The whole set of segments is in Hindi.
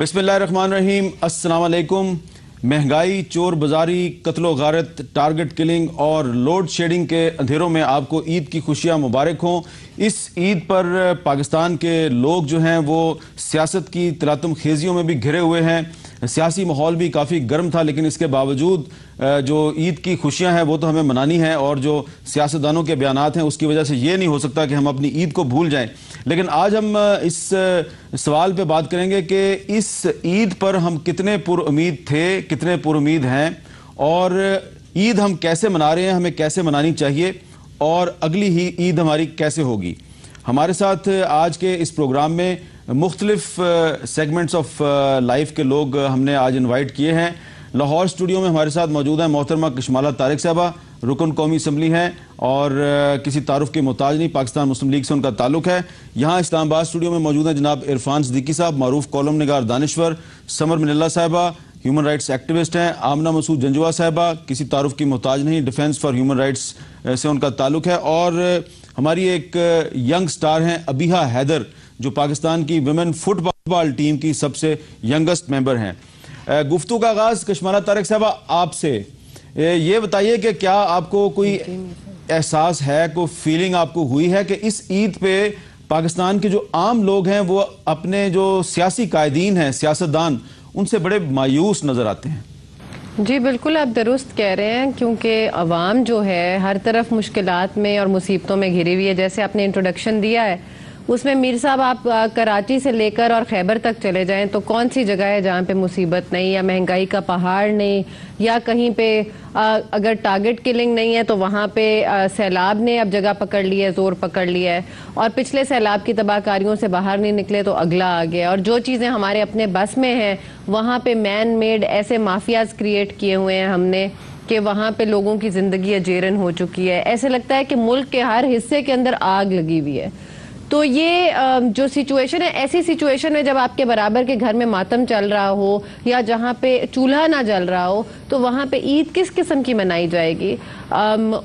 बिस्मिल्लाहिर्रहमानिर्रहीम। अस्सलाम वालेकुम। महंगाई, चोर बाजारी, कत्लो गारत, टारगेट किलिंग और लोड शेडिंग के अंधेरों में आपको ईद की खुशियां मुबारक हों। इस ईद पर पाकिस्तान के लोग जो हैं वो सियासत की तलातुम खेजियों में भी घिरे हुए हैं। सियासी माहौल भी काफ़ी गर्म था, लेकिन इसके बावजूद जो ईद की खुशियां हैं वो तो हमें मनानी है, और जो सियासतदानों के बयानात हैं उसकी वजह से ये नहीं हो सकता कि हम अपनी ईद को भूल जाएं। लेकिन आज हम इस सवाल पे बात करेंगे कि इस ईद पर हम कितने पुरुमीद थे, कितने पुरुमीद हैं, और ईद हम कैसे मना रहे हैं, हमें कैसे मनानी चाहिए, और अगली ही ईद हमारी कैसे होगी। हमारे साथ आज के इस प्रोग्राम में मुख्तलिफ सेगमेंट्स ऑफ लाइफ के लोग हमने आज इनवाइट किए हैं। लाहौर स्टूडियो में हमारे साथ मौजूद हैं मोहतरमा कशमाला तारिक साहबा, रुकन कौमी असम्बली हैं और किसी तारुफ के मोहताज नहीं, पाकिस्तान मुस्लिम लीग से उनका ताल्लुक है। यहाँ इस्लामाबाद स्टूडियो में मौजूद हैं जनाब इरफान सिद्दीकी साहब, मारूफ कॉलम निगार दानिश्वर, समर मिनल्ला साहबा ह्यूमन राइट्स एक्टिविस्ट हैं, आमना मसूद जंजुआ साहबा किसी तारुफ की मोहताज नहीं, डिफेंस फॉर ह्यूमन राइट्स से उनका ताल्लुक है, और हमारी एक यंग स्टार हैं अबीहा हैदर, जो पाकिस्तान की वुमेन फुटबॉल टीम की सबसे यंगेस्ट मेंबर हैं। गुफ्तगू का आगाज कशमाला तारिक साहबा आपसे ये बताइए कि क्या आपको कोई एहसास है, कोई फीलिंग आपको हुई है कि इस ईद पे पाकिस्तान के जो आम लोग हैं वो अपने जो सियासी कायदीन हैं, सियासतदान, उनसे बड़े मायूस नजर आते हैं? जी बिल्कुल, आप दुरुस्त कह रहे हैं, क्योंकि अवाम जो है हर तरफ मुश्किलात में और मुसीबतों में घिरी हुई है। जैसे आपने इंट्रोडक्शन दिया है उसमें मीर साहब, आप कराची से लेकर और खैबर तक चले जाएं तो कौन सी जगह है जहाँ पे मुसीबत नहीं, या महंगाई का पहाड़ नहीं, या कहीं पे अगर टारगेट किलिंग नहीं है तो वहाँ पे सैलाब ने अब जगह पकड़ ली है, जोर पकड़ लिया है, और पिछले सैलाब की तबाहकारियों से बाहर नहीं निकले तो अगला आ गया। और जो चीज़ें हमारे अपने बस में हैं वहाँ पे मैन मेड ऐसे माफियाज क्रिएट किए हुए हैं हमने कि वहाँ पे लोगों की ज़िंदगी अजेरन हो चुकी है। ऐसे लगता है कि मुल्क के हर हिस्से के अंदर आग लगी हुई है। तो ये जो सिचुएशन है, ऐसी सिचुएशन है जब आपके बराबर के घर में मातम चल रहा हो या जहाँ पे चूल्हा ना जल रहा हो, तो वहाँ पे ईद किस किस्म की मनाई जाएगी?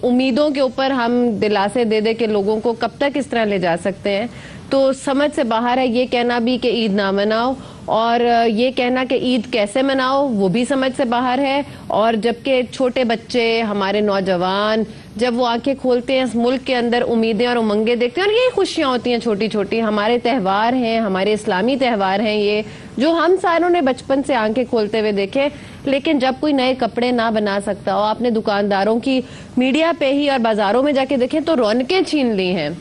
उम्मीदों के ऊपर हम दिलासे दे दे के लोगों को कब तक इस तरह ले जा सकते हैं? तो समझ से बाहर है ये कहना भी कि ईद ना मनाओ, और ये कहना कि ईद कैसे मनाओ वो भी समझ से बाहर है। और जबकि छोटे बच्चे, हमारे नौजवान, जब वो आंखें खोलते हैं इस मुल्क के अंदर उम्मीदें और उमंगे देखते हैं, और यही खुशियां होती हैं छोटी छोटी। हमारे त्यौहार हैं, हमारे इस्लामी त्यौहार हैं ये, जो हम सारों ने बचपन से आंखें खोलते हुए देखे। लेकिन जब कोई नए कपड़े ना बना सकता हो, आपने दुकानदारों की मीडिया पे ही और बाजारों में जाके देखें तो रौनकें छीन ली हैं।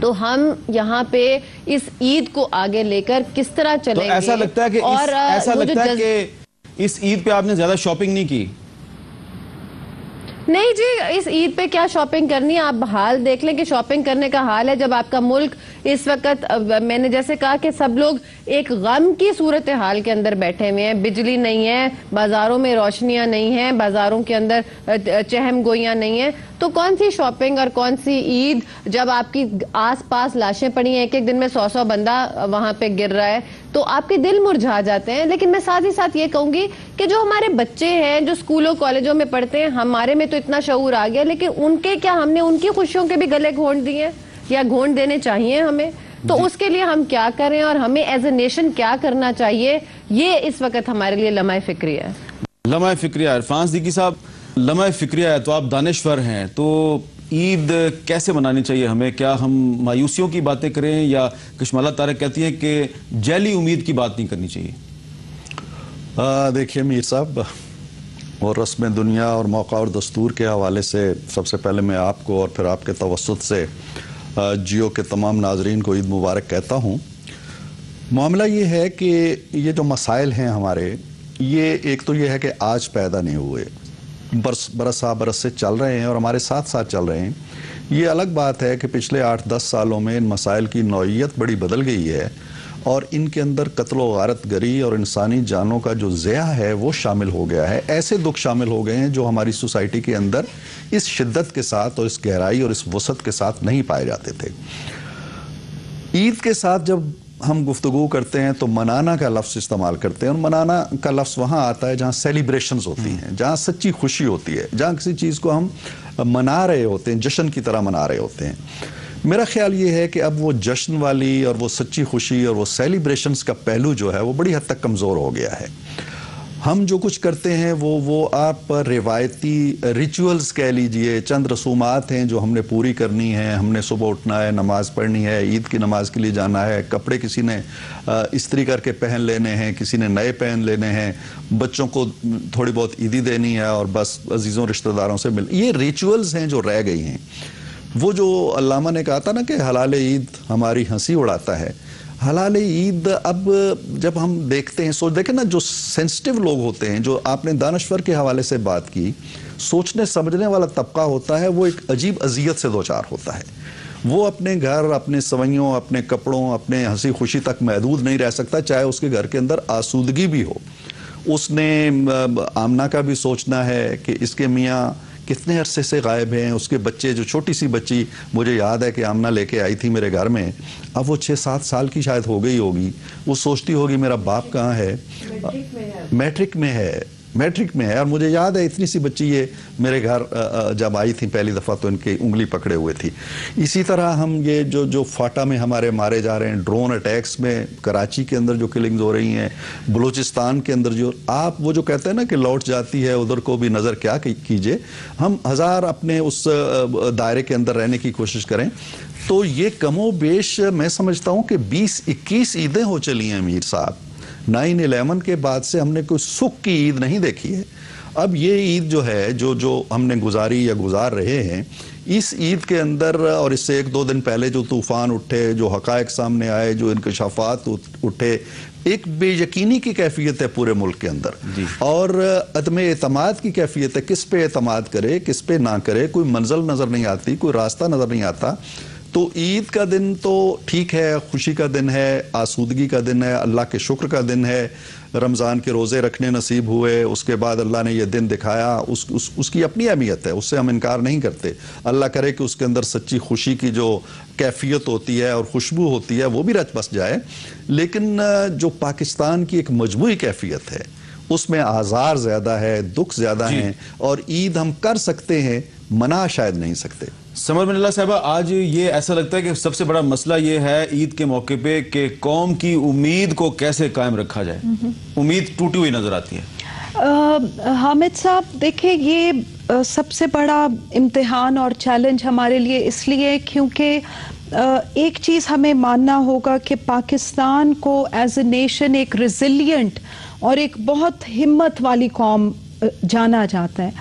तो हम यहाँ पे इस ईद को आगे लेकर किस तरह चलेंगे? तो ऐसा लगता है कि ऐसा लगता है कि इस ईद पे आपने ज्यादा शॉपिंग नहीं की? नहीं जी, इस ईद पे क्या शॉपिंग करनी है? आप हाल देख लें कि शॉपिंग करने का हाल है जब आपका मुल्क इस वक्त, मैंने जैसे कहा कि सब लोग एक गम की सूरत हाल के अंदर बैठे हुए हैं। बिजली नहीं है, बाजारों में रोशनियां नहीं है, बाजारों के अंदर चहम गोइयां नहीं है, तो कौन सी शॉपिंग और कौन सी ईद जब आपकी आसपास लाशें पड़ी हैं, एक एक दिन में 100-100 बंदा वहां पे गिर रहा है, तो आपके दिल मुरझा जाते हैं। लेकिन मैं साथ ही साथ ये कहूंगी कि जो हमारे बच्चे हैं जो स्कूलों कॉलेजों में पढ़ते हैं, हमारे में तो इतना शऊर आ गया, लेकिन उनके क्या, हमने उनकी खुशियों के भी गले घोंट दिए या घोंट देने चाहिए हमें? तो उसके लिए हम क्या करें और हमें एज ए नेशन क्या करना चाहिए, ये इस वक्त हमारे लिए लम्हा फिक्री है। लम्हा फिक्रिया, इरफान सिद्दीकी साहब, लम्हा फिक्रिया है तो आप दानिश्वर हैं, तो ईद कैसे मनानी चाहिए हमें? क्या हम मायूसियों की बातें करें, या कशमाला तारिक कहती हैं कि जैली उम्मीद की बात नहीं करनी चाहिए? देखिए मीर साहब, और रस्म दुनिया और मौका और दस्तूर के हवाले से सबसे पहले मैं आपको और फिर आपके तवस्सुत से जियो के तमाम नाजरीन को ईद मुबारक कहता हूँ। मामला ये है कि ये जो मसाइल हैं हमारे, ये एक तो ये है कि आज पैदा नहीं हुए, बरस से चल रहे हैं और हमारे साथ साथ चल रहे हैं। ये अलग बात है कि पिछले 8-10 सालों में इन मसाइल की नौइयत बड़ी बदल गई है, और इनके अंदर कत्लो गारत गरी और इंसानी जानों का जो ज़िया है वो शामिल हो गया है। ऐसे दुख शामिल हो गए हैं जो हमारी सोसाइटी के अंदर इस शिद्दत के साथ और इस गहराई और इस वसत के साथ नहीं पाए जाते थे। ईद के साथ जब हम गुफ्तगू करते हैं तो मनाना का लफ्ज़ इस्तेमाल करते हैं, और मनाना का लफ्ज़ वहाँ आता है जहाँ सेलिब्रेशंस होती हैं, जहाँ सच्ची खुशी होती है, जहाँ किसी चीज़ को हम मना रहे होते हैं, जश्न की तरह मना रहे होते हैं। मेरा ख्याल ये है कि अब वो जश्न वाली और वो सच्ची खुशी और वो सेलिब्रेशंस का पहलू जो है वो बड़ी हद तक कमज़ोर हो गया है। हम जो कुछ करते हैं वो आप रिवायती रिचुअल्स कह लीजिए, चंद रसूमात हैं जो हमने पूरी करनी है। हमने सुबह उठना है, नमाज़ पढ़नी है, ईद की नमाज के लिए जाना है, कपड़े किसी ने इस्त्री करके पहन लेने हैं, किसी ने नए पहन लेने हैं, बच्चों को थोड़ी बहुत ईदी देनी है और बस अजीज़ों रिश्तेदारों से मिल, ये रिचुअल्स हैं जो रह गई हैं। वो जो अल्लामा ने कहा था ना कि हलाल ईद हमारी हंसी उड़ाता है, हलाल ईद अब जब हम देखते हैं, सोच देखें ना, जो सेंसिटिव लोग होते हैं, जो आपने दानश्वर के हवाले से बात की, सोचने समझने वाला तबका होता है, वो एक अजीब अजियत से दो चार होता है। वो अपने घर, अपने सवैयों, अपने कपड़ों, अपने हंसी खुशी तक महदूद नहीं रह सकता, चाहे उसके घर के अंदर आसूदगी भी हो। उसने आमना का भी सोचना है कि इसके मियाँ कितने अरसे से गायब हैं, उसके बच्चे, जो छोटी सी बच्ची मुझे याद है कि आमना लेके आई थी मेरे घर में, अब वो 6-7 साल की शायद हो गई होगी। वो सोचती होगी मेरा बाप कहाँ है, मैट्रिक में है और मुझे याद है इतनी सी बच्ची ये मेरे घर जब आई थी पहली दफ़ा तो इनकी उंगली पकड़े हुए थी। इसी तरह हम ये जो फाटा में हमारे मारे जा रहे हैं, ड्रोन अटैक्स में कराची के अंदर जो किलिंग्स हो रही हैं, बलूचिस्तान के अंदर जो आप वो जो कहते हैं ना कि लौट जाती है उधर को भी नज़र क्या कीजिए, हम हज़ार अपने उस दायरे के अंदर रहने की कोशिश करें तो ये कमो बेश मैं समझता हूँ कि 20-21 ईदें हो चली हैं मीर साहब। 9/11 के बाद से हमने कोई सुख की ईद नहीं देखी है। अब ये ईद जो है जो हमने गुजारी या गुजार रहे हैं, इस ईद के अंदर और इससे 1-2 दिन पहले जो तूफान उठे, जो हकायक सामने आए, जो इंकशाफात उठे, एक बेयकीनी की कैफियत है पूरे मुल्क के अंदर और अदम एतमाद की कैफियत है। किस पे एतमाद करे, किस पे ना करे, कोई मंजिल नज़र नहीं आती, कोई रास्ता नज़र नहीं आता। तो ईद का दिन तो ठीक है, खुशी का दिन है, आसूदगी का दिन है, अल्लाह के शुक्र का दिन है, रमज़ान के रोज़े रखने नसीब हुए, उसके बाद अल्लाह ने यह दिन दिखाया, उसकी अपनी अहमियत है, उससे हम इनकार नहीं करते। अल्लाह करे कि उसके अंदर सच्ची खुशी की जो कैफियत होती है और खुशबू होती है वो भी रच बस जाए। लेकिन जो पाकिस्तान की एक मजमूई कैफियत है उसमें आज़ार ज़्यादा है, दुख ज़्यादा है और ईद हम कर सकते हैं, मना शायद नहीं सकते। समर बिन अल्लाह साहबा, आज ये ऐसा लगता है कि सबसे बड़ा मसला ये है ईद के मौके पे कि कौम की उम्मीद को कैसे कायम रखा जाए। उम्मीद टूटी हुई नजर आती है। हामिद साहब, देखिए ये सबसे बड़ा इम्तिहान और चैलेंज हमारे लिए इसलिए क्योंकि एक चीज़ हमें मानना होगा कि पाकिस्तान को एज ए नेशन एक रिजिलियंट और एक बहुत हिम्मत वाली कौम जाना जाता है।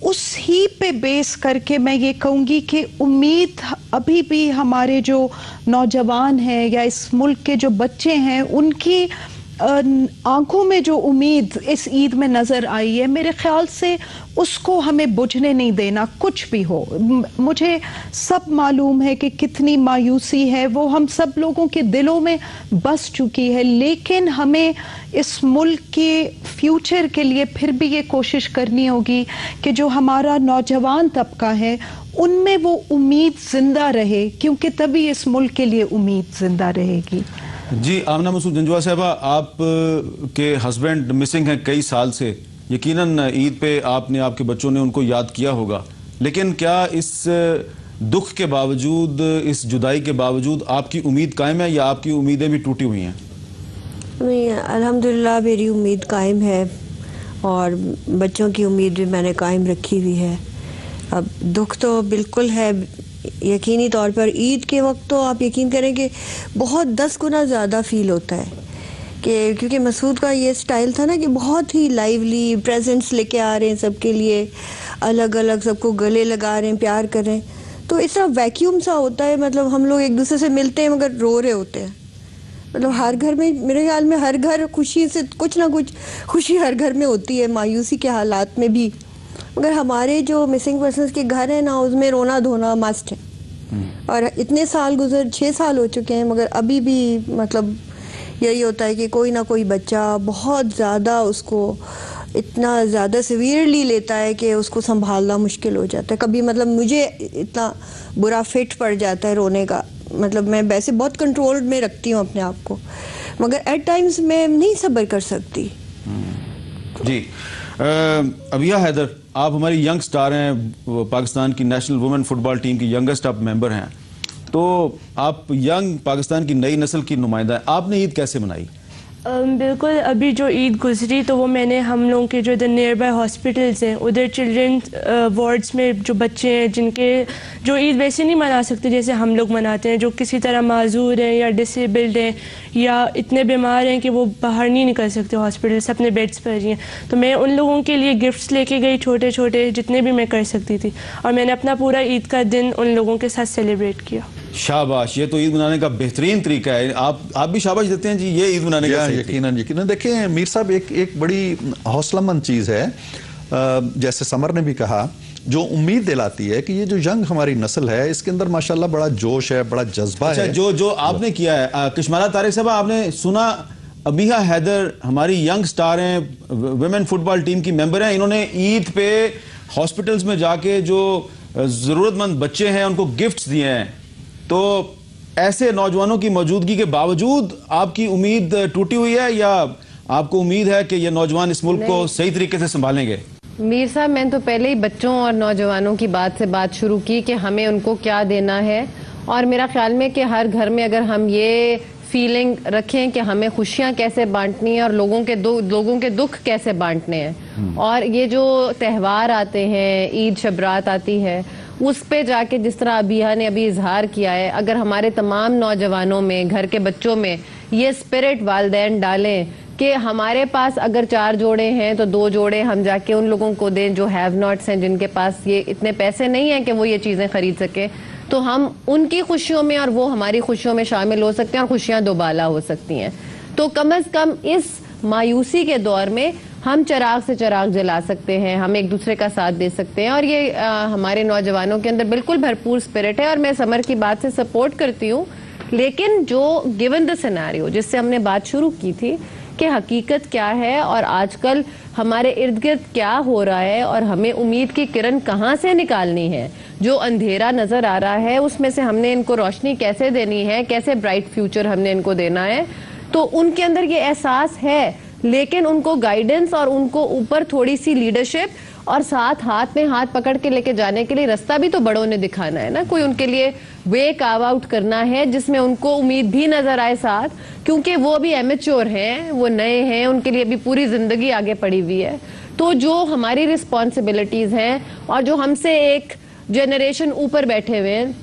उस ही पे बेस करके मैं ये कहूँगी कि उम्मीद अभी भी हमारे जो नौजवान हैं या इस मुल्क के जो बच्चे हैं उनकी आंखों में जो उम्मीद इस ईद में नज़र आई है, मेरे ख्याल से उसको हमें बुझने नहीं देना, कुछ भी हो। मुझे सब मालूम है कि कितनी मायूसी है वो हम सब लोगों के दिलों में बस चुकी है, लेकिन हमें इस मुल्क के फ्यूचर के लिए फिर भी ये कोशिश करनी होगी कि जो हमारा नौजवान तबका है उनमें वो उम्मीद जिंदा रहे, क्योंकि तभी इस मुल्क के लिए उम्मीद जिंदा रहेगी। जी आमना मसूद जंजुआ साहबा, आप के हस्बैंड मिसिंग हैं कई साल से, यकीनन ईद पे आपने, आपके बच्चों ने उनको याद किया होगा, लेकिन क्या इस दुख के बावजूद, इस जुदाई के बावजूद आपकी उम्मीद कायम है या आपकी उम्मीदें भी टूटी हुई हैं? नहीं, अल्हम्दुलिल्लाह मेरी उम्मीद कायम है और बच्चों की उम्मीद भी मैंने कायम रखी हुई है। अब दुख तो बिल्कुल है यकीनी तौर पर। ईद के वक्त तो आप यकीन करें कि बहुत 10 गुना ज़्यादा फील होता है कि क्योंकि मसूद का ये स्टाइल था ना कि बहुत ही लाइवली प्रेजेंट्स लेके आ रहे हैं सबके लिए, अलग अलग सबको गले लगा रहे हैं, प्यार कर रहे हैं, तो इस तरह वैक्यूम सा होता है। मतलब हम लोग एक दूसरे से मिलते हैं मगर रो रहे होते हैं। मतलब हर घर में, मेरे ख्याल में हर घर खुशी से कुछ ना कुछ खुशी हर घर में होती है, मायूसी के हालात में भी, मगर हमारे जो मिसिंग पर्सन्स के घर है ना उसमें रोना धोना मस्ट है। और इतने साल 6 साल हो चुके हैं मगर अभी भी मतलब यही होता है कि कोई ना कोई बच्चा बहुत ज़्यादा उसको इतना ज़्यादा सिवियरली लेता है कि उसको संभालना मुश्किल हो जाता है। कभी मतलब मुझे इतना बुरा फिट पड़ जाता है रोने का, मतलब मैं वैसे बहुत कंट्रोल में रखती हूँ अपने आप को, मगर एट टाइम्स मैं नहीं सब्र कर सकती। जी अबिया हैदर, आप हमारी यंग स्टार हैं, पाकिस्तान की नेशनल वुमेन फुटबॉल टीम की यंगेस्ट आप मेंबर हैं, तो आप यंग पाकिस्तान की नई नस्ल की नुमाइंदा हैं, आपने ईद कैसे मनाई? बिल्कुल, अभी जो ईद गुजरी तो वो मैंने हम लोगों के जो इधर नियर बाय हॉस्पिटल्स हैं उधर चिल्ड्रन वार्ड्स में जो बच्चे हैं जिनके जो ईद वैसे नहीं मना सकते जैसे हम लोग मनाते हैं, जो किसी तरह माजूर हैं या डिसेबल्ड हैं या इतने बीमार हैं कि वो बाहर नहीं निकल सकते हॉस्पिटल से, अपने बेड्स पर ही हैं, तो मैं उन लोगों के लिए गिफ्ट्स लेके गई छोटे छोटे जितने भी मैं कर सकती थी, और मैंने अपना पूरा ईद का दिन उन लोगों के साथ सेलिब्रेट किया। शाबाश, ये तो ईद मनाने का बेहतरीन तरीका है। आप भी शाबाश देते हैं जी, ये ईद मनाने का यकीनन यकीनन। देखिए मीर साहब, एक बड़ी हौसलामंद चीज़ है, जैसे समर ने भी कहा, जो उम्मीद दिलाती है कि ये जो यंग हमारी नस्ल है इसके अंदर माशाल्लाह बड़ा जोश है, बड़ा जज्बा है। जो आपने किया है कशमाला तारिक साहब, आपने सुना अबीहा हैदर हमारी यंग स्टार हैं, वुमेन फुटबॉल टीम की मेंबर हैं, इन्होंने ईद पे हॉस्पिटल्स में जाके जो जरूरतमंद बच्चे हैं उनको गिफ्ट्स दिए हैं। तो ऐसे नौजवानों की मौजूदगी के बावजूद आपकी उम्मीद टूटी हुई है या आपको उम्मीद है कि ये नौजवान इस मुल्क को सही तरीके से संभालेंगे? मीर साहब, मैंने तो पहले ही बच्चों और नौजवानों की बात से बात शुरू की कि हमें उनको क्या देना है, और मेरा ख्याल में कि हर घर में अगर हम ये फीलिंग रखें कि हमें खुशियां कैसे बांटनी है और लोगों के दुख कैसे बांटने हैं, और ये जो त्यौहार आते हैं, ईद शबरात आती है, उस पे जाके जिस तरह अबीहा ने अभी इजहार किया है, अगर हमारे तमाम नौजवानों में, घर के बच्चों में ये स्पिरिट वालिदैन डालें कि हमारे पास अगर 4 जोड़े हैं तो 2 जोड़े हम जाके उन लोगों को दें जो हैव नॉट्स हैं, जिनके पास ये इतने पैसे नहीं हैं कि वो ये चीज़ें खरीद सके, तो हम उनकी खुशियों में और वो हमारी खुशियों में शामिल हो सकते हैं और खुशियां दोबाला हो सकती हैं। तो कम से कम इस मायूसी के दौर में हम चिराग से चिराग जला सकते हैं, हम एक दूसरे का साथ दे सकते हैं, और ये हमारे नौजवानों के अंदर बिल्कुल भरपूर स्पिरिट है, और मैं समर की बात से सपोर्ट करती हूँ। लेकिन जो गिवन द सिनेरियो जिससे हमने बात शुरू की थी कि हकीकत क्या है और आजकल हमारे इर्द गिर्द क्या हो रहा है और हमें उम्मीद की किरण कहाँ से निकालनी है, जो अंधेरा नजर आ रहा है उसमें से हमने इनको रोशनी कैसे देनी है, कैसे ब्राइट फ्यूचर हमने इनको देना है, तो उनके अंदर ये एहसास है, लेकिन उनको गाइडेंस और उनको ऊपर थोड़ी सी लीडरशिप और साथ हाथ में हाथ पकड़ के लेके जाने के लिए रास्ता भी तो बड़ों ने दिखाना है ना, कोई उनके लिए वे कार्व आउट करना है जिसमें उनको उम्मीद भी नजर आए साथ, क्योंकि वो भी एमेच्योर हैं, वो नए हैं, उनके लिए भी पूरी जिंदगी आगे पड़ी हुई है। तो जो हमारी रिस्पॉन्सिबिलिटीज हैं और जो हमसे एक जनरेशन ऊपर बैठे हुए हैं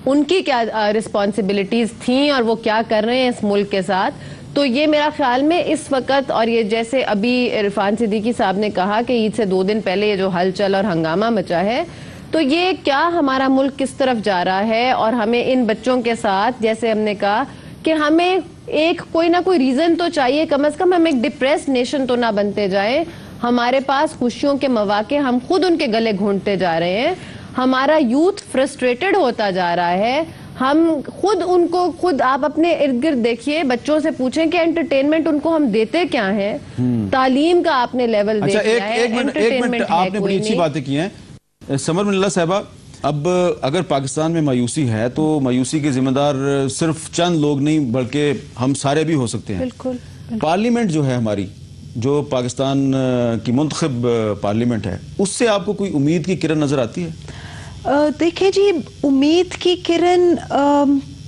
उनकी क्या रिस्पॉन्सिबिलिटीज थी और वो क्या कर रहे हैं इस मुल्क के साथ, तो ये मेरा ख्याल में इस वक्त, और ये जैसे अभी इरफान सिद्दीकी साहब ने कहा कि ईद से 2 दिन पहले ये जो हलचल और हंगामा मचा है, तो ये क्या हमारा मुल्क किस तरफ जा रहा है, और हमें इन बच्चों के साथ, जैसे हमने कहा कि हमें एक कोई ना कोई रीजन तो चाहिए, कम से कम हम एक डिप्रेस्ड नेशन तो ना बनते जाए। हमारे पास खुशियों के मौके हम खुद उनके गले घोंटते जा रहे हैं, हमारा यूथ फ्रस्ट्रेटेड होता जा रहा है, हम खुद आप अपने इर्द गिर्द देखिए, बच्चों से पूछें कि एंटरटेनमेंट उनको हम देते क्या है, तालीम का आपने लेवल अच्छा, देखा है, एक मिनट आपने बड़ी अच्छी बातें की हैं समर मिल्ला साहबा। अब अगर पाकिस्तान में मायूसी है तो मायूसी के जिम्मेदार सिर्फ चंद लोग नहीं बल्कि हम सारे भी हो सकते हैं। बिल्कुल। पार्लियामेंट जो है हमारी, जो पाकिस्तान की मुंतखब पार्लियामेंट है, उससे आपको कोई उम्मीद की किरण नजर आती है? देखिए जी, उम्मीद की किरण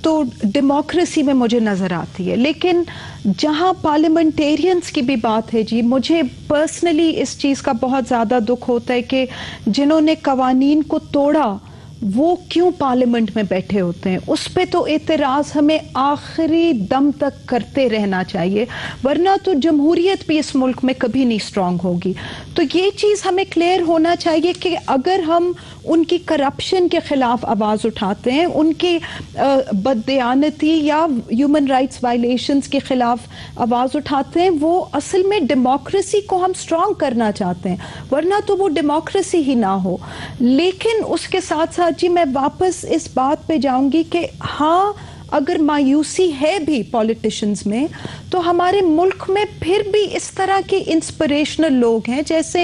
तो डेमोक्रेसी में मुझे नज़र आती है, लेकिन जहां पार्लियामेंटेरियंस की भी बात है जी, मुझे पर्सनली इस चीज़ का बहुत ज़्यादा दुख होता है कि जिन्होंने कवानीन को तोड़ा वो क्यों पार्लियामेंट में बैठे होते हैं। उस पे तो एतराज़ हमें आखिरी दम तक करते रहना चाहिए, वरना तो जमहूरियत भी इस मुल्क में कभी नहीं स्ट्रांग होगी। तो ये चीज़ हमें क्लियर होना चाहिए कि अगर हम उनकी करप्शन के खिलाफ आवाज़ उठाते हैं, उनकी बददियानती या ह्यूमन राइट्स वायलेशंस के खिलाफ आवाज़ उठाते हैं, वो असल में डेमोक्रेसी को हम स्ट्रांग करना चाहते हैं, वरना तो वो डेमोक्रेसी ही ना हो। लेकिन उसके साथ साथ जी मैं वापस इस बात पे जाऊंगी कि हाँ, अगर मायूसी है भी पॉलिटिशियंस में, तो हमारे मुल्क में फिर भी इस तरह के इंस्पिरेशनल लोग हैं, जैसे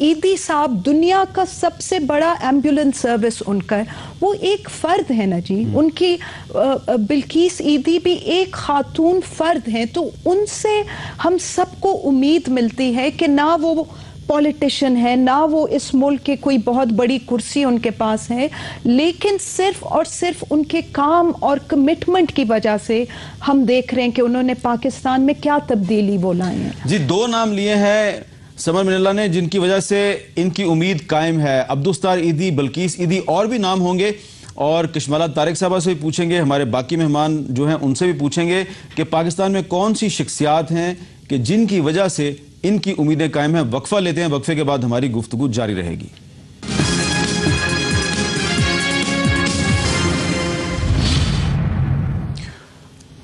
ईदी साहब, दुनिया का सबसे बड़ा एम्बुलेंस सर्विस उनका है, वो एक फ़र्द है ना जी, उनकी बिल्किस ईदी भी एक खातून फ़र्द हैं, तो उनसे हम सबको उम्मीद मिलती है कि ना वो पॉलिटिशियन है, ना वो इस मुल्क के कोई बहुत बड़ी कुर्सी उनके पास है, लेकिन सिर्फ और सिर्फ उनके काम और कमिटमेंट की वजह से हम देख रहे हैं कि उन्होंने पाकिस्तान में क्या तब्दीली वो लाई है। जी, दो नाम लिए हैं समर मिनल्ला ने जिनकी वजह से इनकी उम्मीद कायम है, अब्दुस्तार ईदी, बल्कीस ईदी, और भी नाम होंगे और कशमाला तारिक साहबा से भी पूछेंगे, हमारे बाकी मेहमान जो हैं उनसे भी पूछेंगे कि पाकिस्तान में कौन सी शख्सियात हैं कि जिनकी वजह से इनकी उम्मीदें कायम हैं। वक्फा लेते हैं, वक्फे के बाद हमारी गुफ्तगू जारी रहेगी।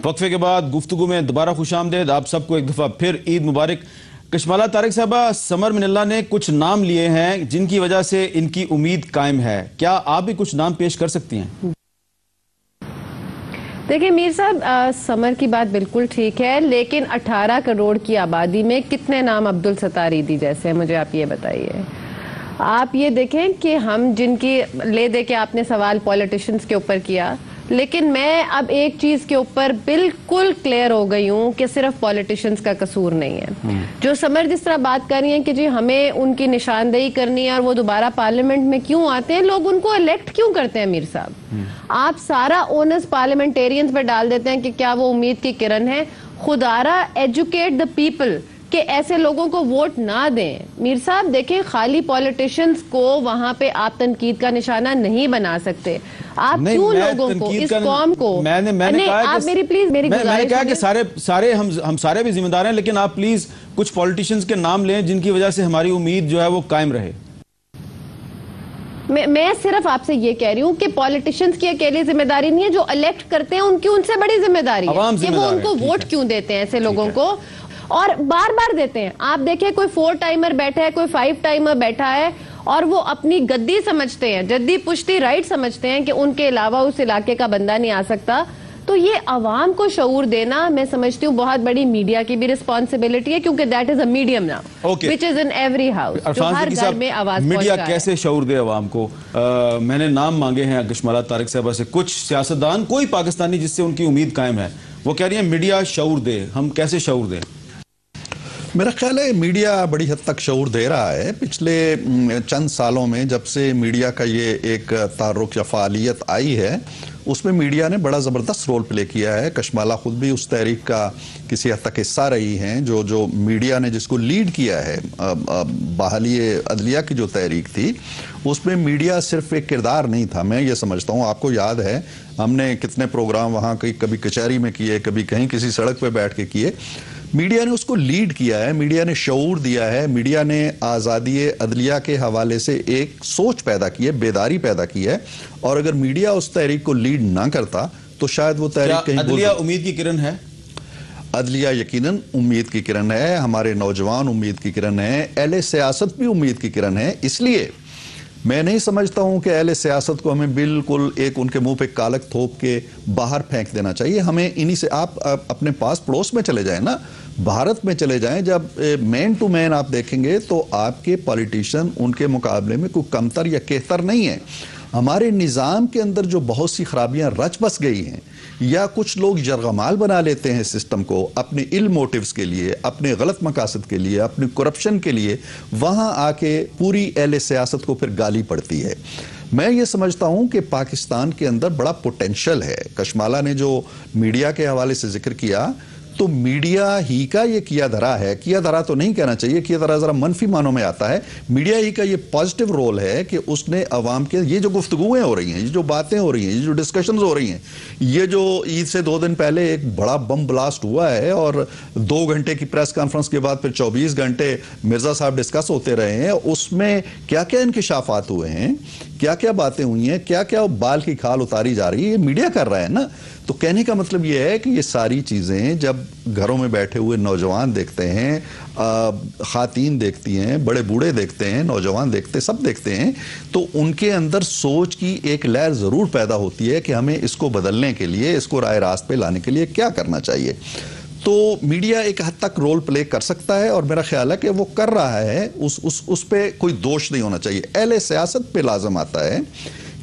वक्फे के बाद गुफ्तगू में दोबारा खुशामदेद, आप सबको एक दफा फिर ईद मुबारक। कशमाला तारिक साहबा, समर मिनल्ला ने कुछ नाम लिए हैं जिनकी वजह से इनकी उम्मीद कायम है, क्या आप भी कुछ नाम पेश कर सकती हैं? देखिए मीर साहब, समर की बात बिल्कुल ठीक है, लेकिन 18 करोड़ की आबादी में कितने नाम अब्दुल सत्तार ईदी जैसे हैं, मुझे आप ये बताइए। आप ये देखें कि हम जिनकी ले दे के आपने सवाल पॉलिटिशियंस के ऊपर किया, लेकिन मैं अब एक चीज के ऊपर बिल्कुल क्लियर हो गई हूं कि सिर्फ पॉलिटिशियंस का कसूर नहीं है। जो समर जिस तरह बात कर रही हैं कि जी हमें उनकी निशानदेही करनी है और वो दोबारा पार्लियामेंट में क्यों आते हैं, लोग उनको इलेक्ट क्यों करते हैं मीर साहब? आप सारा ओनस पार्लियामेंटेरियंस पे डाल देते हैं कि क्या वो उम्मीद की किरण है। खुदारा एजुकेट द पीपल कि ऐसे लोगों को वोट ना दें। मीर साहब देखें, खाली पॉलिटिशियंस को वहां पे आप तनकीद का निशाना नहीं बना सकते। आप क्यों लोगों को, इस कौम को, मैंने कहा आप मेरी प्लीज मेरी मैंने कहा कि सारे हम सारे भी जिम्मेदार हैं, लेकिन आप प्लीज कुछ पॉलिटिशियंस के नाम लें जिनकी वजह से हमारी उम्मीद जो है वो कायम रहे। मैं सिर्फ आपसे ये कह रही हूँ कि पॉलिटिशियंस की अकेली जिम्मेदारी नहीं है, जो इलेक्ट करते हैं उनकी उनसे बड़ी जिम्मेदारी है कि वो उनको वोट क्यों देते हैं ऐसे लोगों को, और बार बार देते हैं। आप देखें, कोई 4 टाइमर बैठा है, कोई 5 टाइमर बैठा है, और वो अपनी गद्दी समझते हैं, जद्दी पुश्ती राइट समझते हैं कि उनके अलावा उस इलाके का बंदा नहीं आ सकता। तो ये अवाम को शऊर देना, मैं समझती हूँ बहुत बड़ी मीडिया की भी रिस्पॉन्सिबिलिटी है, क्योंकि that is a medium now which is in every house, जो हर घर में आवाज मीडिया कैसे शऊर दे अवाम को। मैंने नाम मांगे हैं कशमाला तारिक साहबा से, कुछ सियासतदान, कोई पाकिस्तानी जिससे उनकी उम्मीद कायम है, वो कह रही है मीडिया शऊर दे, हम कैसे शऊर दें? मेरा ख्याल है मीडिया बड़ी हद तक शऊर दे रहा है। पिछले चंद सालों में जब से मीडिया का ये एक तारुक या फ़ालियत आई है, उसमें मीडिया ने बड़ा ज़बरदस्त रोल प्ले किया है। कशमाला खुद भी उस तहरीक का किसी हद तक हिस्सा रही हैं, जो मीडिया ने जिसको लीड किया है, बहाली अदलिया की जो तहरीक थी, उसमें मीडिया सिर्फ एक किरदार नहीं था। मैं ये समझता हूँ, आपको याद है हमने कितने प्रोग्राम वहाँ कभी कचहरी में किए, कभी कहीं किसी सड़क पर बैठ के किए। मीडिया ने उसको लीड किया है, मीडिया ने शऊर दिया है, मीडिया ने आज़ादी अदलिया के हवाले से एक सोच पैदा की है, बेदारी पैदा की है। और अगर मीडिया उस तहरीक को लीड ना करता तो शायद वो तहरीक कहीं अदलिया उम्मीद की किरण है। अदलिया यकीनन उम्मीद की किरण है, हमारे नौजवान उम्मीद की किरण है, अहले सियासत भी उम्मीद की किरण है। इसलिए मैं नहीं समझता हूं कि अहले सियासत को हमें बिल्कुल एक उनके मुंह पे कालक थोप के बाहर फेंक देना चाहिए। हमें इन्हीं से, आप अपने पास पड़ोस में चले जाएं ना, भारत में चले जाएं, जब मैन टू मैन आप देखेंगे तो आपके पॉलिटिशियन उनके मुकाबले में कोई कमतर या केहतर नहीं है। हमारे निज़ाम के अंदर जो बहुत सी खराबियां रच बस गई हैं, या कुछ लोग जरगमाल बना लेते हैं सिस्टम को अपने इल मोटिव्स के लिए, अपने गलत मकासद के लिए, अपनी करप्शन के लिए, वहाँ आके पूरी अहले सियासत को फिर गाली पड़ती है। मैं ये समझता हूँ कि पाकिस्तान के अंदर बड़ा पोटेंशल है। कशमाला ने जो मीडिया के हवाले से जिक्र किया, तो मीडिया ही का ये किया धरा है, किया धरा तो नहीं कहना चाहिए, किया धरा जरा मनफी मानों में आता है। मीडिया ही का ये पॉजिटिव रोल है कि उसने अवाम के, ये जो गुफ्तगुएं हो रही हैं, ये जो बातें हो रही हैं, ये जो डिस्कशंस हो रही हैं, ये जो ईद से 2 दिन पहले एक बड़ा बम ब्लास्ट हुआ है और 2 घंटे की प्रेस कॉन्फ्रेंस के बाद फिर 24 घंटे मिर्जा साहब डिस्कस होते रहे हैं, उसमें क्या क्या इंकिशाफात हुए हैं, क्या क्या बातें हुई हैं, क्या क्या बाल की खाल उतारी जा रही है, ये मीडिया कर रहा है ना। तो कहने का मतलब ये है कि ये सारी चीज़ें जब घरों में बैठे हुए नौजवान देखते हैं, खातीन देखती हैं, बड़े बूढ़े देखते हैं, नौजवान देखते, सब देखते हैं, तो उनके अंदर सोच की एक लहर ज़रूर पैदा होती है कि हमें इसको बदलने के लिए, इसको राह रास्त पे लाने के लिए क्या करना चाहिए। तो मीडिया एक हद तक रोल प्ले कर सकता है और मेरा ख्याल है कि वो कर रहा है, उस पे कोई दोष नहीं होना चाहिए। अहले सियासत पे लाजम आता है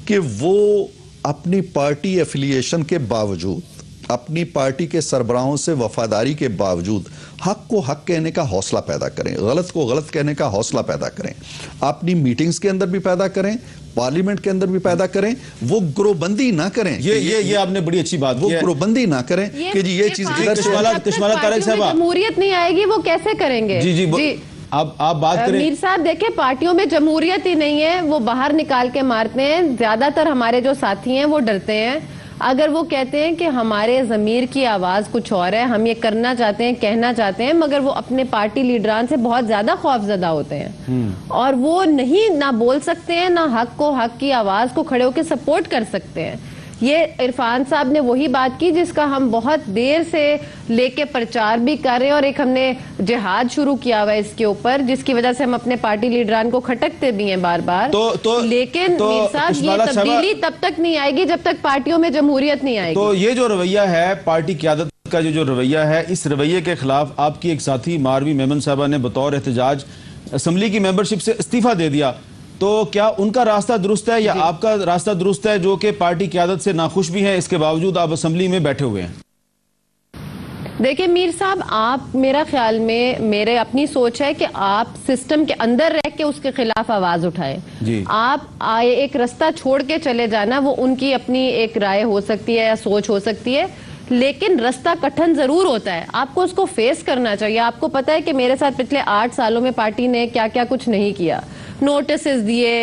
कि वो अपनी पार्टी एफिलिएशन के बावजूद, अपनी पार्टी के सरबराहों से वफादारी के बावजूद हक को हक कहने का हौसला पैदा करें, गलत को गलत कहने का हौसला पैदा करें, अपनी मीटिंग्स के अंदर भी पैदा करें, पार्लियामेंट के अंदर भी पैदा करें। वो ग्रोबंदी ना करें। ये आपने बड़ी अच्छी बात वो ग्रोबंदी ना करें कि जी ये चीज तिश्माला तारिक साहब, जमहूरियत नहीं आएगी वो कैसे करेंगे? जी आप बात करें। मीर साहब देखिए, पार्टियों में जमहूरियत ही नहीं है, वो बाहर निकाल के मारते हैं। ज्यादातर हमारे जो साथी हैं वो डरते हैं। अगर वो कहते हैं कि हमारे ज़मीर की आवाज़ कुछ और है, हम ये करना चाहते हैं, कहना चाहते हैं, मगर वो अपने पार्टी लीडरान से बहुत ज़्यादा खौफजदा होते हैं और वो नहीं ना बोल सकते हैं, ना हक को, हक की आवाज़ को खड़े होकर सपोर्ट कर सकते हैं। ये इरफान साहब ने वही बात की जिसका हम बहुत देर से लेके प्रचार भी कर रहे हैं और एक हमने जिहाद शुरू किया हुआ है इसके ऊपर, जिसकी वजह से हम अपने पार्टी लीडरान को खटकते भी हैं बार बार। लेकिन मीर साहब, ये तब्दीली तब तक नहीं आएगी जब तक पार्टियों में जमहूरियत नहीं आएगी। तो ये जो रवैया है, पार्टी क़यादत का जो रवैया है, इस रवैये के खिलाफ आपकी एक साथी मारवी मेमन साहबा ने बतौर एहतजाज असम्बली की मेंबरशिप से इस्तीफा दे दिया। तो क्या उनका रास्ता दुरुस्त है या आपका रास्ता दुरुस्त है, जो कि पार्टी क़यादत से नाखुश भी है, इसके बावजूद आप असम्बली में बैठे हुए हैं? देखिए मीर साहब, आप, मेरा ख्याल में, मेरे अपनी सोच है कि आप सिस्टम के अंदर रह के उसके खिलाफ आवाज उठाएं। आप आए एक रास्ता छोड़ के चले जाना, वो उनकी अपनी एक राय हो सकती है या सोच हो सकती है, लेकिन रास्ता कठिन जरूर होता है। आपको उसको फेस करना चाहिए। आपको पता है कि मेरे साथ पिछले 8 सालों में पार्टी ने क्या क्या कुछ नहीं किया। नोटिस दिए,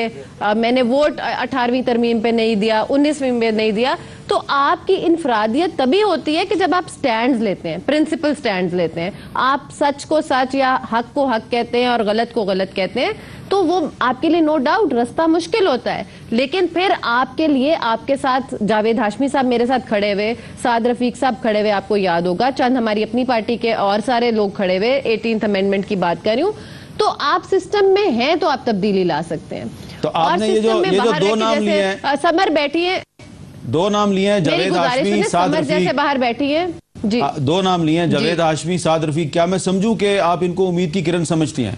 मैंने वोट 18वीं तरमीम पे नहीं दिया, 19वीं में नहीं दिया। तो आपकी इनफरादियत तभी होती है कि जब आप स्टैंड्स लेते हैं, प्रिंसिपल स्टैंड्स लेते हैं, आप सच को सच या हक को हक कहते हैं और गलत को गलत कहते हैं, तो वो आपके लिए नो डाउट रास्ता मुश्किल होता है। लेकिन फिर आपके लिए, आपके साथ जावेद हाशमी साहब मेरे साथ खड़े हुए, साद रफीक साहब खड़े हुए, आपको याद होगा, चंद हमारी अपनी पार्टी के और सारे लोग खड़े हुए, 18th अमेंडमेंट की बात कर रही हूँ। तो आप सिस्टम में हैं तो आप तब्दीली ला सकते हैं। तो आपने ये जो दो नाम लिए हैं, समर बैठी है, 2 नाम लिए हैं, जावेद हाशमी, साद रफीक, जैसे बाहर बैठी है जी, 2 नाम लिए हैं, जावेद हाशमी, साद रफीक। क्या मैं समझूं कि आप इनको उम्मीद की किरण समझती हैं?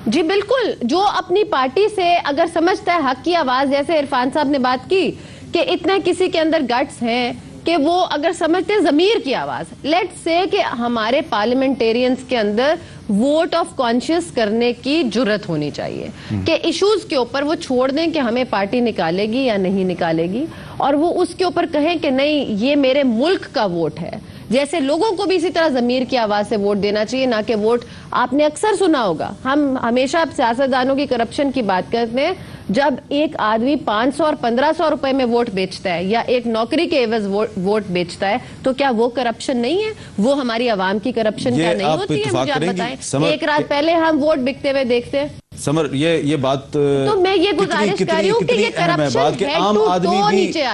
जी बिल्कुल। जो अपनी पार्टी से अगर समझता है हक की आवाज, जैसे इरफान साहब ने बात की कि इतना किसी के अंदर गट्स हैं कि वो अगर समझते हैं ज़मीर की आवाज, लेट्स से कि हमारे पार्लियामेंटेरियंस के अंदर वोट ऑफ कॉन्शियस करने की जुर्रत होनी चाहिए कि इश्यूज के ऊपर वो छोड़ दें कि हमें पार्टी निकालेगी या नहीं निकालेगी, और वो उसके ऊपर कहें कि नहीं, ये मेरे मुल्क का वोट है। जैसे लोगों को भी इसी तरह ज़मीर की आवाज से वोट देना चाहिए, ना कि वोट, आपने अक्सर सुना होगा, हम हमेशा सियासतदानों की करप्शन की बात करते हैं। जब एक आदमी 500 और 1500 रुपए में वोट बेचता है या एक नौकरी के एवज वोट बेचता है, तो क्या वो करप्शन नहीं है? वो हमारी आवाम की करप्शन क्या नहीं होती है? मुझे आप बताएं। एक रात पहले हम वोट बिकते हुए देखते हैं। समर, ये बात तो मैं ये गुजारिश कर रही हूँ कि ये करप्शन है,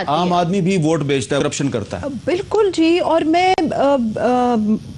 आम आदमी भी वोट बेचता है, करप्शन करता है। बिल्कुल जी, और मैं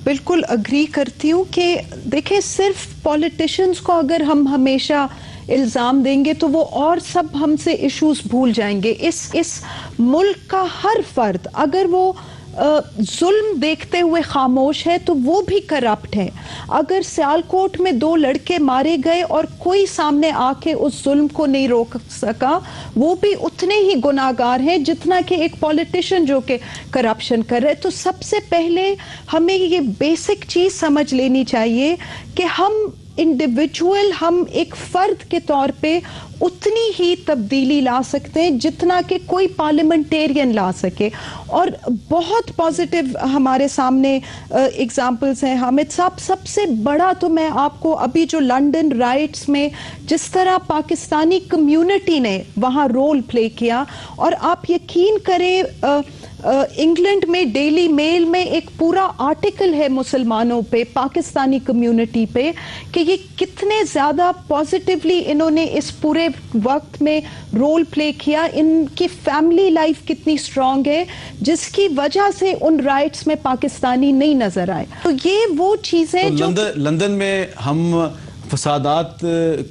बिल्कुल अग्री करती हूँ कि देखिए, सिर्फ पॉलिटिशियंस को अगर हम हमेशा इल्जाम देंगे तो वो और सब हमसे इश्यूज भूल जाएंगे। इस मुल्क का हर फर्द अगर वो जुल्म देखते हुए खामोश है तो वो भी करप्ट है। अगर सियालकोट में 2 लड़के मारे गए और कोई सामने आके उस जुल्म को नहीं रोक सका, वो भी उतने ही गुनाहगार हैं जितना कि एक पॉलिटिशियन जो कि करप्शन कर रहे। तो सबसे पहले हमें ये बेसिक चीज समझ लेनी चाहिए कि हम इंडिविजुअल, हम एक फर्द के तौर पे उतनी ही तब्दीली ला सकते हैं जितना कि कोई पार्लियामेंटेरियन ला सके। और बहुत पॉजिटिव हमारे सामने एग्जाम्पल्स हैं हामिद साहब। सबसे बड़ा तो मैं आपको अभी जो लंदन राइट्स में जिस तरह पाकिस्तानी कम्युनिटी ने वहाँ रोल प्ले किया, और आप यकीन करें इंग्लैंड में डेली मेल में एक पूरा आर्टिकल है मुसलमानों पे, पाकिस्तानी कम्युनिटी पे, कि ये कितने ज़्यादा पॉजिटिवली इन्होंने इस पूरे वक्त में रोल प्ले किया। इनकी फैमिली लाइफ कितनी स्ट्रांग है जिसकी वजह से उन राइट्स में पाकिस्तानी नहीं नजर आए। तो ये वो चीज़ें तो लंदन में हम फसादात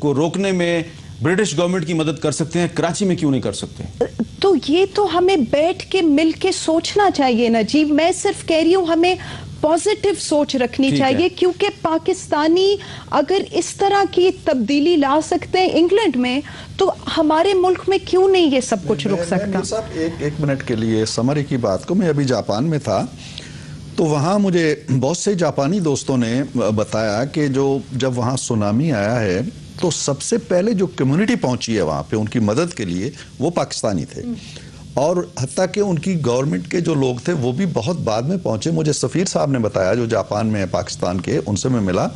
को रोकने में ब्रिटिश गवर्नमेंट की मदद कर सकते हैं, कराची में क्यों नहीं कर सकते? तो ये तो हमें बैठ के मिल के सोचना चाहिए ना जी। मैं सिर्फ कह रही हूँ हमें पॉजिटिव सोच रखनी चाहिए, क्योंकि पाकिस्तानी अगर इस तरह की तब्दीली ला सकते हैं इंग्लैंड में, तो हमारे मुल्क में क्यों नहीं ये सब कुछ रुक सकता? एक मिनट के लिए समरी की बात को, मैं अभी जापान में था तो वहाँ मुझे बहुत से जापानी दोस्तों ने बताया कि जब वहाँ सुनामी आया है तो सबसे पहले जो कम्युनिटी पहुंची है वहाँ पे उनकी मदद के लिए वो पाकिस्तानी थे, और हत्ता कि उनकी गवर्नमेंट के जो लोग थे वो भी बहुत बाद में पहुंचे। मुझे सफ़ीर साहब ने बताया जो जापान में है पाकिस्तान के, उनसे मैं मिला,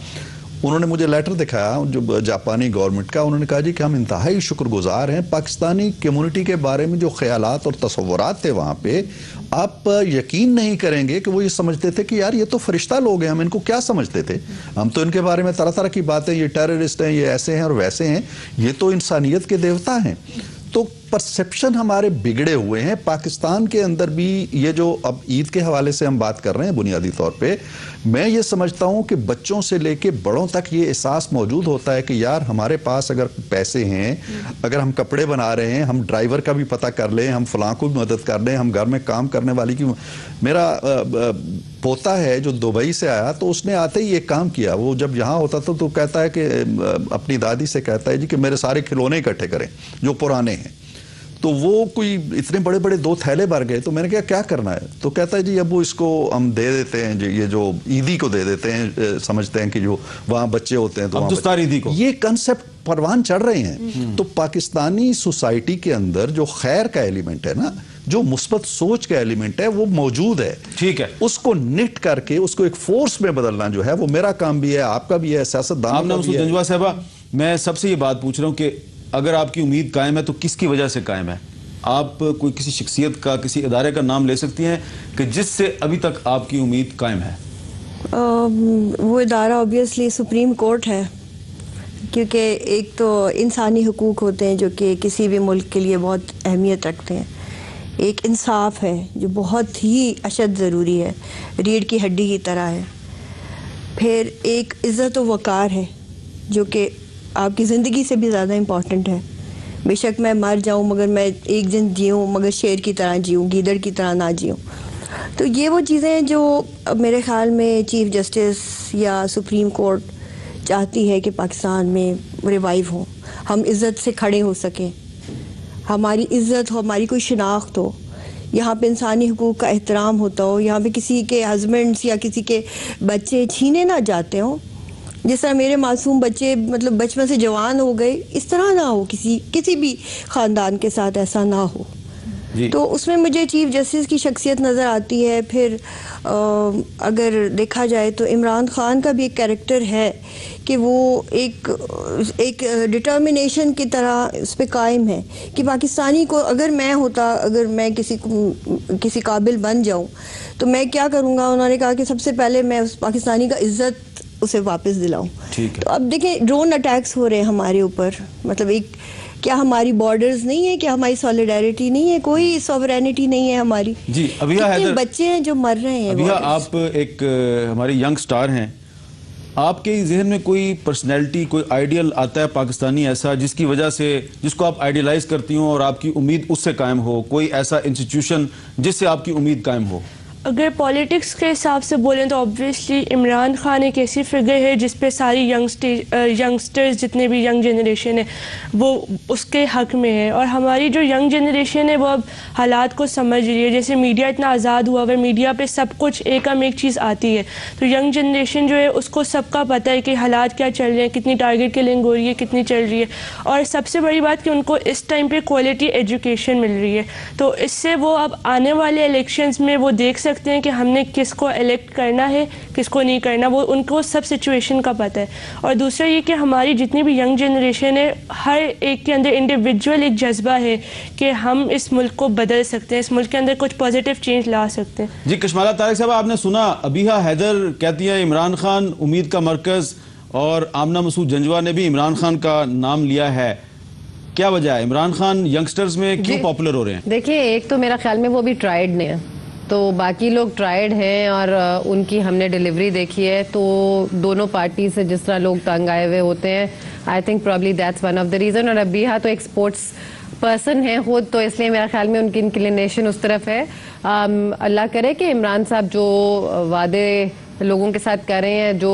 उन्होंने मुझे लेटर दिखाया जो जापानी गवर्नमेंट का। उन्होंने कहा जी कि हम इंतहाई शुक्रगुजार हैं, पाकिस्तानी कम्युनिटी के बारे में जो ख्यालात और तसव्वुरात थे वहाँ पे, आप यकीन नहीं करेंगे कि वो ये समझते थे कि यार ये तो फरिश्ता लोग हैं, हम इनको क्या समझते थे, हम तो इनके बारे में तरह तरह की बातें, ये टेररिस्ट हैं, ये ऐसे हैं और वैसे हैं, ये तो इंसानियत के देवता हैं। तो परसेप्शन हमारे बिगड़े हुए हैं। पाकिस्तान के अंदर भी ये जो अब ईद के हवाले से हम बात कर रहे हैं, बुनियादी तौर पे मैं ये समझता हूँ कि बच्चों से लेके बड़ों तक ये एहसास मौजूद होता है कि यार हमारे पास अगर पैसे हैं, अगर हम कपड़े बना रहे हैं, हम ड्राइवर का भी पता कर लें, हम फलां को भी मदद कर लें, हम घर में काम करने वाली की। मेरा पोता है जो दुबई से आया, तो उसने आते ही एक काम किया, वो जब यहाँ होता था तो कहता है कि अपनी दादी से कहता है जी कि मेरे सारे खिलौने इकट्ठे करें जो पुराने हैं। तो वो कोई इतने बड़े बड़े 2 थैले भर गए, तो मैंने कहा क्या करना है, तो कहता है जी अब वो इसको हम दे देते हैं, ये जो ईदी को दे देते हैं, समझते हैं कि जो वहाँ बच्चे होते हैं तो वहाँ ईदी को, ये कंसेप्ट परवान चढ़ रहे हैं। तो पाकिस्तानी सोसाइटी के अंदर जो खैर का एलिमेंट है ना, जो मुस्बत सोच का एलिमेंट है, वो मौजूद है। ठीक है, उसको निट करके उसको एक फोर्स में बदलना जो है वो मेरा काम भी है, आपका भी है, सियासतदान का भी है। जंजवा साहबा, मैं सबसे ये बात पूछ रहा हूँ कि अगर आपकी उम्मीद कायम है तो किसकी वजह से कायम है? आप कोई किसी शख्सियत का, किसी इदारे का नाम ले सकती हैं कि जिससे अभी तक आपकी उम्मीद कायम है? वो इदारा ऑब्वियसली सुप्रीम कोर्ट है, क्योंकि एक तो इंसानी हुकूक होते हैं जो कि किसी भी मुल्क के लिए बहुत अहमियत रखते हैं, एक इंसाफ है जो बहुत ही अशद ज़रूरी है, रीढ़ की हड्डी की तरह है, फिर एक इज़्ज़त व वक़ार है जो कि आपकी ज़िंदगी से भी ज़्यादा इम्पॉर्टेंट है। बेशक मैं मर जाऊँ मगर मैं एक दिन जीऊँ मगर शेर की तरह जीऊँ, गीदड़ की तरह ना जीऊँ। तो ये वो चीज़ें हैं जो मेरे ख्याल में चीफ जस्टिस या सुप्रीम कोर्ट चाहती है कि पाकिस्तान में रिवाइव हो, हम इज़्ज़त से खड़े हो सकें, हमारी इज़्ज़त हो, हमारी कोई शिनाख्त हो, यहाँ पे इंसानी हुकूक का एहतराम होता हो, यहाँ पे किसी के हस्बैंड्स या किसी के बच्चे छीने ना जाते हों। जिस तरह मेरे मासूम बच्चे मतलब बचपन से जवान हो गए, इस तरह ना हो, किसी भी ख़ानदान के साथ ऐसा ना हो। तो उसमें मुझे चीफ जस्टिस की शख्सियत नज़र आती है। फिर अगर देखा जाए तो इमरान खान का भी एक कैरेक्टर है कि वो एक डिटर्मिनेशन की तरह उस पर कायम है कि पाकिस्तानी को अगर मैं होता, अगर मैं किसी काबिल बन जाऊं तो मैं क्या करूंगा। उन्होंने कहा कि सबसे पहले मैं उस पाकिस्तानी का इज्जत उसे वापस दिलाऊं। तो अब देखें ड्रोन अटैक्स हो रहे हैं हमारे ऊपर, मतलब एक क्या हमारी बॉर्डर्स नहीं है, क्या हमारी सॉलिडारिटी नहीं है, कोई सॉवरेनिटी नहीं है हमारी। जी अभिया हैदर, बच्चे हैं जो मर रहे हैं। अभिया आप एक हमारी यंग स्टार हैं, आपके जहन में कोई पर्सनैलिटी, कोई आइडियल आता है पाकिस्तानी ऐसा जिसकी वजह से, जिसको आप आइडियलाइज करती हो और आपकी उम्मीद उससे कायम हो, कोई ऐसा इंस्टीट्यूशन जिससे आपकी उम्मीद कायम हो? अगर पॉलिटिक्स के हिसाब से बोलें तो ऑब्वियसली इमरान खान एक ऐसी फिगर है जिस पे सारी यंगस्टर्स जितने भी यंग जनरेशन है वो उसके हक में है। और हमारी जो यंग जनरेशन है वो अब हालात को समझ रही है। जैसे मीडिया इतना आज़ाद हुआ है, मीडिया पे सब कुछ एक चीज़ आती है, तो यंग जनरेशन जो है उसको सबका पता है कि हालात क्या चल रहे हैं, कितनी टारगेट किलिंग हो रही है, कितनी चल रही है। और सबसे बड़ी बात कि उनको इस टाइम पे क्वालिटी एजुकेशन मिल रही है, तो इससे वो अब आने वाले इलेक्शंस में वो देख सकते हैं कि हमने किसको इलेक्ट करना है, किसको नहीं करना, वो उनको सब सिचुएशन का पता है। और दूसरा ये कि हमारी जितनी भी यंग जनरेशन है, हर एक के अंदर इंडिविजुअल एक जज्बा है कि हम इस मुल्क को बदल सकते हैं, इस मुल्क के अंदर कुछ पॉजिटिव चेंज ला सकते हैं। जी कशमाला तारिक साहब, आपने सुना अबिहा हैदर कहती है इमरान खान उम्मीद का मरकज, और आमना मसूद जंजवा ने भी इमरान खान का नाम लिया है। क्या वजह है, इमरान खान यंगस्टर्स में क्यों पॉपुलर हो रहे हैं? देखिए, एक तो मेरा ख्याल में वो भी ट्राइड ने है, तो बाकी लोग ट्राइड हैं और उनकी हमने डिलीवरी देखी है, तो दोनों पार्टी से जिस तरह लोग तंग आए हुए होते हैं, I think probably that's one of the reason. और अबिहा तो एक स्पोर्ट्स पर्सन हैं खुद, तो इसलिए मेरा ख्याल में उनकी इंक्लिनेशन उस तरफ है। अल्लाह करे कि इमरान साहब जो वादे लोगों के साथ कर रहे हैं, जो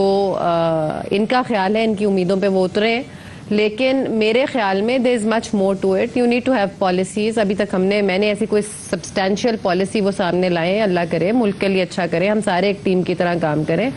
इनका ख्याल है, इनकी उम्मीदों पे वो उतरे। लेकिन मेरे ख्याल में there is much more to it. You need to have policies. अभी तक मैंने ऐसी कोई सब्सटैंशियल पॉलिसी वो सामने लाए हैं। अल्लाह करे मुल्क के लिए अच्छा करें, हम सारे एक टीम की तरह काम करें।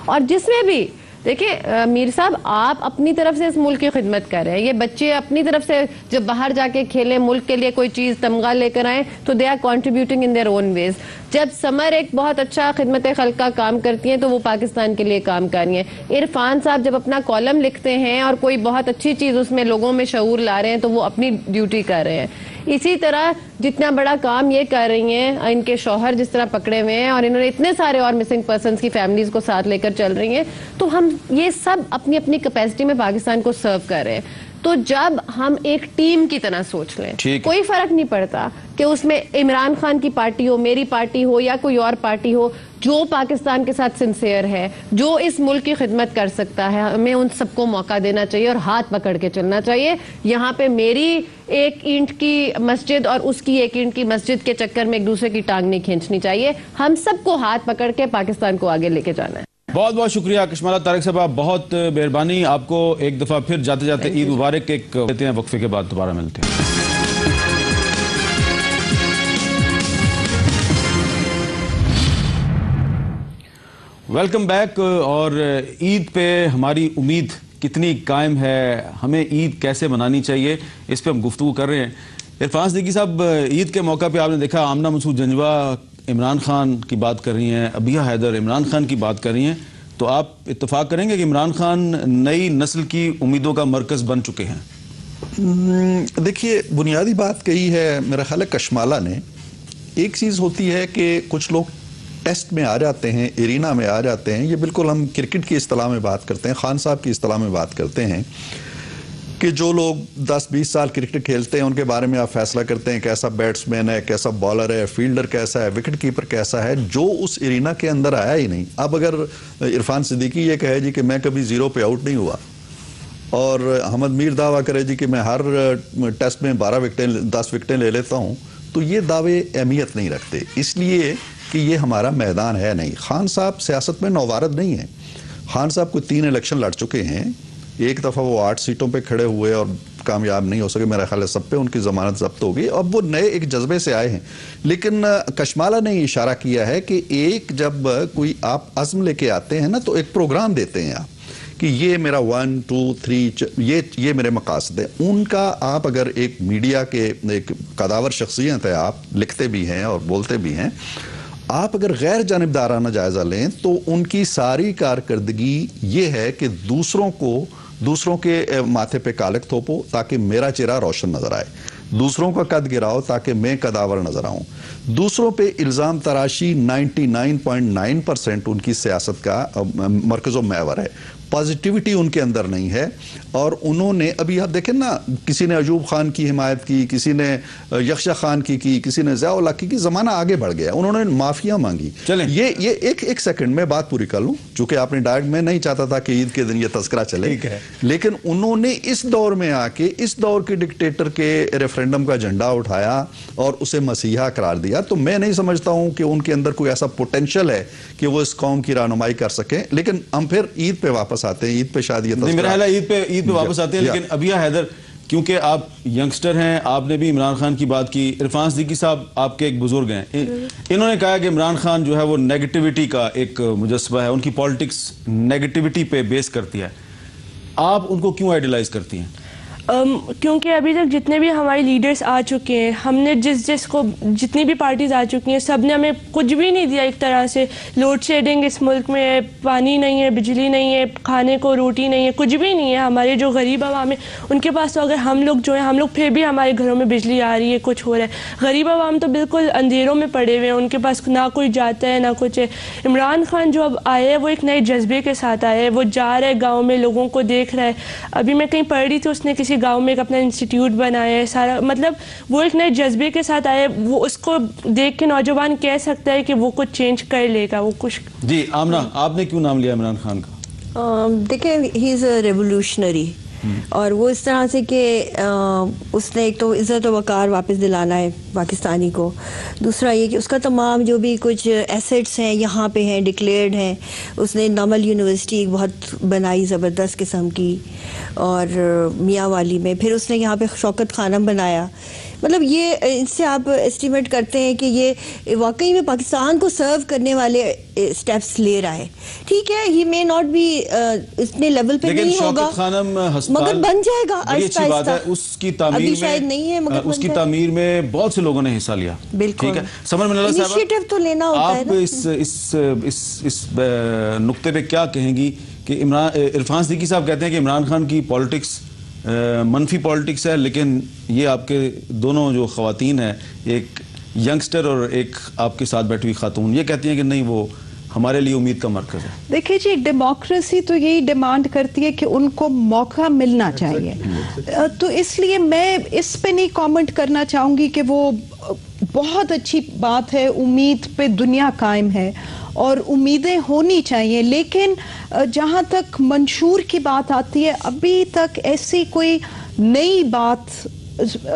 और जिसमें भी देखिए मीर साहब, आप अपनी तरफ से इस मुल्क की खिदमत कर रहे हैं। ये बच्चे अपनी तरफ से जब बाहर जाके खेलें, मुल्क के लिए कोई चीज़ तमगा लेकर आए, तो they are contributing in their own ways. जब समर एक बहुत अच्छा खिदमत खल्क का काम करती हैं, तो वो पाकिस्तान के लिए काम कर रही हैं। इरफान साहब जब अपना कॉलम लिखते हैं और कोई बहुत अच्छी चीज़ उसमें लोगों में शऊर ला रहे हैं, तो वो अपनी ड्यूटी कर रहे हैं। इसी तरह जितना बड़ा काम ये कर रही हैं, इनके शौहर जिस तरह पकड़े हुए हैं, और इन्होंने इतने सारे और मिसिंग पर्सन्स की फैमिलीज को साथ लेकर चल रही हैं, तो हम ये सब अपनी अपनी कैपेसिटी में पाकिस्तान को सर्व कर रहे हैं। तो जब हम एक टीम की तरह सोच लें, कोई फर्क नहीं पड़ता कि उसमें इमरान खान की पार्टी हो, मेरी पार्टी हो या कोई और पार्टी हो, जो पाकिस्तान के साथ सिंसियर है, जो इस मुल्क की खिदमत कर सकता है, हमें उन सबको मौका देना चाहिए और हाथ पकड़ के चलना चाहिए। यहाँ पे मेरी एक ईंट की मस्जिद और उसकी एक ईंट की मस्जिद के चक्कर में एक दूसरे की टांग नहीं खींचनी चाहिए। हम सबको हाथ पकड़ के पाकिस्तान को आगे लेके जाना है। बहुत बहुत शुक्रिया कशमाला तारिक साहब, बहुत मेहरबानी। आपको एक दफा फिर जाते जाते ईद मुबारक एक देते हैं। वक्फे के बाद दोबारा मिलते हैं। Welcome back. और ईद पे हमारी उम्मीद कितनी कायम है, हमें ईद कैसे मनानी चाहिए, इस पे हम गुफ्तगू कर रहे हैं। इरफान सिद्दीकी साहब, ईद के मौका पे आपने देखा आमना मसूद जंजवा इमरान खान की बात कर रही हैं, अबिया हैदर इमरान खान की बात कर रही हैं, तो आप इत्तेफाक करेंगे कि इमरान खान नई नस्ल की उम्मीदों का मरकज बन चुके हैं? देखिए, बुनियादी बात कही है मेरा ख्याल है कशमाला ने। एक चीज़ होती है कि कुछ लोग टेस्ट में आ जाते हैं, एरिना में आ जाते हैं। ये बिल्कुल हम क्रिकेट की इस्तिलाह में बात करते हैं, खान साहब की इस्तिलाह में बात करते हैं कि जो लोग 10-20 साल क्रिकेट खेलते हैं उनके बारे में आप फैसला करते हैं कैसा बैट्समैन है, कैसा बॉलर है, फील्डर कैसा है, विकेट कीपर कैसा है, जो उस एरिना के अंदर आया ही नहीं। अब अगर इरफान सिद्दीकी ये कहे जी कि मैं कभी 0 पे आउट नहीं हुआ, और अहमद मीर दावा करे जी कि मैं हर टेस्ट में 10 विकेटें ले लेता हूँ, तो ये दावे अहमियत नहीं रखते, इसलिए कि ये हमारा मैदान है नहीं। खान साहब सियासत में नौवारद नहीं है। खान साहब को 3 इलेक्शन लड़ चुके हैं, एक दफ़ा वो 8 सीटों पे खड़े हुए और कामयाब नहीं हो सके। मेरा ख्याल है सब पे उनकी जमानत जब्त होगी। अब वो नए एक जज्बे से आए हैं। लेकिन कशमाला ने इशारा किया है कि एक जब कोई आप अज़्म लेके आते हैं ना, तो एक प्रोग्राम देते हैं आप कि ये मेरा 1, 2, 3 ये मेरे मकासद है। उनका आप अगर एक मीडिया के एक कदावर शख्सियत है, आप लिखते भी हैं और बोलते भी हैं, आप अगर गैर जानिबदाराना जायजा लें तो उनकी सारी कारकर्दगी ये है कि दूसरों के माथे पे कालक थोपो ताकि मेरा चेहरा रोशन नजर आए, दूसरों का कद गिराओ ताकि मैं कदावर नजर आऊं, दूसरों पे इल्जाम तराशी 99.9% उनकी सियासत का मरकज़ो महवर है। पॉजिटिविटी उनके अंदर नहीं है। और उन्होंने अभी आप देखें ना, किसी ने अयूब खान की हिमायत की, किसी ने यक्षा खान की, किसी ने ज़िया उल हक की। ज़माना आगे बढ़ गया, उन्होंने माफिया मांगी। चलें ये एक सेकंड में बात पूरी कर लूं, चूंकि आपने डायरेक्ट, मैं नहीं चाहता था कि ईद के दिन ये तस्करा चले, लेकिन उन्होंने इस दौर में आके इस दौर के डिक्टेटर के रेफरेंडम का झंडा उठाया और उसे मसीहा करार दिया। तो मैं नहीं समझता हूं कि उनके अंदर कोई ऐसा पोटेंशियल है कि वो इस कौम की रहनुमाई कर सके। लेकिन हम फिर ईद पे वापस आते हैं, ईद पे शादी, मेरा ख्याल है ईद पे वापस आते हैं। लेकिन अबिया हैदर, क्योंकि आप यंगस्टर हैं, आपने भी इमरान खान की बात की। इरफान सिद्दीकी साहब आपके एक बुजुर्ग हैं, इन्होंने कहा कि इमरान खान जो है वो नेगेटिविटी का एक मुजस्सबा है, उनकी पॉलिटिक्स नेगेटिविटी पे बेस करती है। आप उनको क्यों आइडियलाइज करती हैं? क्योंकि अभी तक जितने भी हमारे लीडर्स आ चुके हैं, हमने जितनी भी पार्टीज आ चुकी हैं, सब ने हमें कुछ भी नहीं दिया। एक तरह से लोड शेडिंग इस मुल्क में है, पानी नहीं है, बिजली नहीं है, खाने को रोटी नहीं है, कुछ भी नहीं है। हमारे जो गरीब आवाम है उनके पास तो, अगर हम लोग जो है, हम लोग फिर भी हमारे घरों में बिजली आ रही है, कुछ हो रहा है। गरीब आवाम तो बिल्कुल अंधेरों में पड़े हुए हैं, उनके पास ना कोई जाता है ना कुछ है। इमरान खान जो अब आए हैं वो एक नए जज्बे के साथ आए हैं, वो जा रहे हैं गाँव में, लोगों को देख रहा है। अभी मैं कहीं पढ़ रही थी, उसने किसी गांव में एक अपना इंस्टीट्यूट बनाया है सारा, मतलब वो एक नए जज्बे के साथ आए। वो उसको देख के नौजवान कह सकता है कि वो कुछ चेंज कर लेगा, वो कुछ। जी आमना, आपने क्यों नाम लिया इमरान खान का? देखिए, ही इज़ अ रेवोल्यूशनरी। और वो इस तरह से कि उसने एक तो इज़्ज़त और वक़ार वापस दिलाना है पाकिस्तानी को, दूसरा ये कि उसका तमाम जो भी कुछ एसेट्स हैं यहाँ पे हैं, डिक्लेयर्ड हैं। उसने नमल यूनिवर्सिटी बहुत बनाई ज़बरदस्त किस्म की, और मियाँ वाली में फिर उसने यहाँ पे शौकत खानम बनाया। मतलब ये इससे आप एस्टिमेट करते हैं कि ये वाकई में पाकिस्तान को सर्व करने वाले स्टेप्स ले रहा है। ठीक है, ही मे नॉट बी इतने लेवल पे नहीं होगा, मगर बन जाएगा आहिस्ता आहिस्ता। उसकी तामीर अभी शायद नहीं है, मगर उसकी तामीर में बहुत से लोगों ने हिस्सा लिया। बिल्कुल, ठीक है। समर मिनल्ला साहब, इनिशिएटिव तो लेना होता है ना। आप इस नुक्ते पे क्या कहेंगी कि इरफान सिद्दीकी साहब कहते हैं कि इमरान खान की पॉलिटिक्स मनफी पॉलिटिक्स है, लेकिन ये आपके दोनों जो ख़वातीन हैं, एक यंगस्टर और एक आपके साथ बैठी हुई खातून, ये कहती हैं कि नहीं, वो हमारे लिए उम्मीद का मरकज़ है। देखिए जी, डेमोक्रेसी तो यही डिमांड करती है कि उनको मौका मिलना चाहिए। तो इसलिए मैं इस पे नहीं कमेंट करना चाहूँगी कि वो बहुत अच्छी बात है, उम्मीद पे दुनिया कायम है और उम्मीदें होनी चाहिए, लेकिन जहाँ तक मंशूर की बात आती है, अभी तक ऐसी कोई नई बात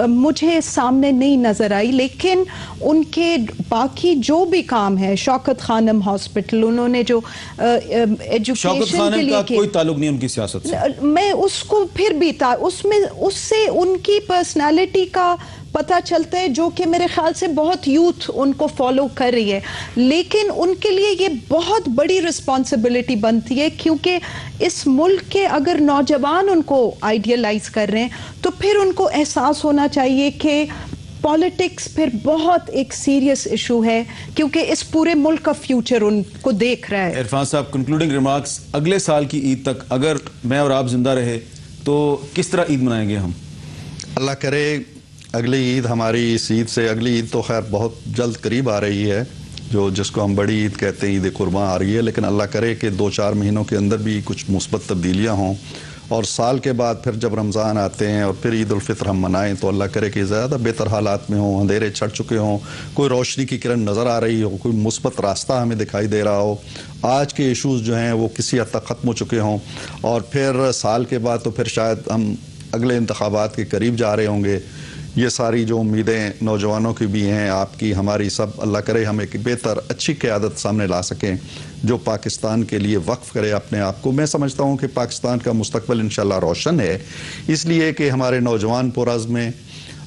मुझे सामने नहीं नजर आई। लेकिन उनके बाकी जो भी काम है, शौकत खानम हॉस्पिटल, उन्होंने जो एजुकेशन के लिए कोई ताल्लुक नहीं उनकी सियासत से, मैं उसको फिर भी उससे उनकी पर्सनालिटी का पता चलता है, जो कि मेरे ख्याल से बहुत यूथ उनको फॉलो कर रही है। लेकिन उनके लिए ये बहुत बड़ी रिस्पॉन्सिबिलिटी बनती है, क्योंकि इस मुल्क के अगर नौजवान उनको आइडियलाइज कर रहे हैं, तो फिर उनको एहसास होना चाहिए कि पॉलिटिक्स फिर बहुत एक सीरियस इशू है, क्योंकि इस पूरे मुल्क का फ्यूचर उनको देख रहा है। इरफान साहब, कंक्लूडिंग रिमार्क्स, अगले साल की ईद तक अगर मैं और आप जिंदा रहे तो किस तरह ईद मनाएंगे हम? अल्लाह करे अगली ईद, हमारी इस ईद से अगली ईद तो खैर बहुत जल्द करीब आ रही है, जिसको हम बड़ी ईद कहते हैं, ईद कुर्बान आ रही है। लेकिन अल्लाह करे कि 2-4 महीनों के अंदर भी कुछ मुस्बत तब्दीलियाँ हों, और साल के बाद फिर जब रमज़ान आते हैं और फिर ईद उल फित्र हम मनाएं, तो अल्लाह करे कि ज़्यादा बेहतर हालात में हों, अंधेरे छट चुके हों, कोई रोशनी की किरण नज़र आ रही हो, कोई मुस्बत रास्ता हमें दिखाई दे रहा हो, आज के इशूज़ जो हैं वो किसी हद तक ख़त्म हो चुके हों, और फिर साल के बाद तो फिर शायद हम अगले इंतखाबात के करीब जा रहे होंगे। ये सारी जो उम्मीदें नौजवानों की भी हैं, आपकी, हमारी, सब, अल्लाह करे हम एक बेहतर अच्छी क़यादत सामने ला सकें, जो पाकिस्तान के लिए वक्फ करे अपने आप को। मैं समझता हूँ कि पाकिस्तान का मुस्तकबिल इंशाल्लाह रोशन है, इसलिए कि हमारे नौजवान पुरज़्म में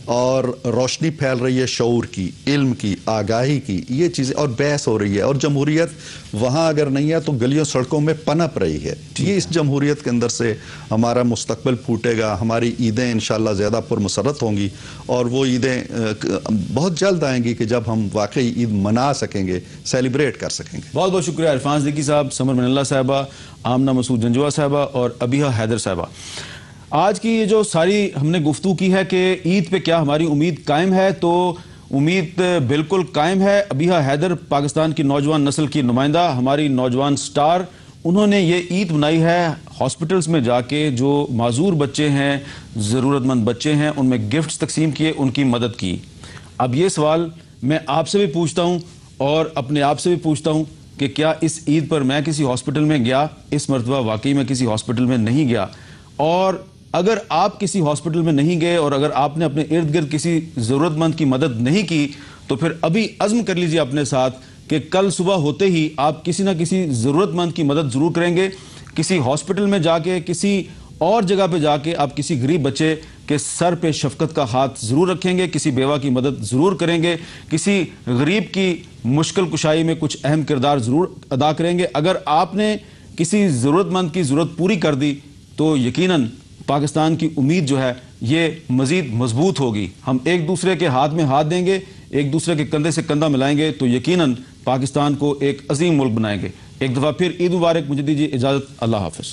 और रोशनी फैल रही है शऊर की, इल्म की, आगाही की, ये चीज़ें, और बहस हो रही है, और जमहूरियत वहाँ अगर नहीं है तो गलियों सड़कों में पनप रही है। ये इस जमहूरियत के अंदर से हमारा मुस्तकबिल फूटेगा, हमारी ईदें इंशाल्लाह ज़्यादा पुरमसरत होंगी, और वो ईदें बहुत जल्द आएंगी कि जब हम वाकई ईद मना सकेंगे, सेलिब्रेट कर सकेंगे। बहुत बहुत शुक्रिया इरफान सिद्दीकी साहब, समर मिनल्ला साहबा, आमना मसूद जंजुआ साहबा और अबिहा हैदर साहबा। आज की ये जो सारी हमने गुफ्तगू की है कि ईद पे क्या हमारी उम्मीद कायम है, तो उम्मीद बिल्कुल कायम है। अबिहा हैदर पाकिस्तान की नौजवान नस्ल की नुमाइंदा, हमारी नौजवान स्टार, उन्होंने ये ईद मनाई है हॉस्पिटल्स में जाके, जो माजूर बच्चे हैं, ज़रूरतमंद बच्चे हैं, उनमें गिफ्ट्स तकसीम किए, उनकी मदद की। अब ये सवाल मैं आपसे भी पूछता हूँ और अपने आप से भी पूछता हूँ कि क्या इस ईद पर मैं किसी हॉस्पिटल में गया? इस मरतबा वाकई में किसी हॉस्पिटल में नहीं गया। और अगर आप किसी हॉस्पिटल में नहीं गए और अगर आपने अपने इर्द गिर्द किसी ज़रूरतमंद की मदद नहीं की, तो फिर अभी अज़्म कर लीजिए अपने साथ कि कल सुबह होते ही आप किसी ना किसी ज़रूरतमंद की मदद ज़रूर करेंगे। किसी हॉस्पिटल में जाके, किसी और जगह पे जाके आप किसी गरीब बच्चे के सर पे शफकत का हाथ ज़रूर रखेंगे, किसी बेवा की मदद ज़रूर करेंगे, किसी गरीब की मुश्किल कुशाई में कुछ अहम किरदार ज़रूर अदा करेंगे। अगर आपने किसी ज़रूरतमंद की ज़रूरत पूरी कर दी, तो यकीनन पाकिस्तान की उम्मीद जो है ये मज़ीद मजबूत होगी। हम एक दूसरे के हाथ में हाथ देंगे, एक दूसरे के कंधे से कंधा मिलाएंगे, तो यकीनन पाकिस्तान को एक अजीम मुल्क बनाएंगे। एक दफ़ा फिर ईद मुबारक, मुझे दीजिए इजाज़त, अल्लाह हाफ़िज़।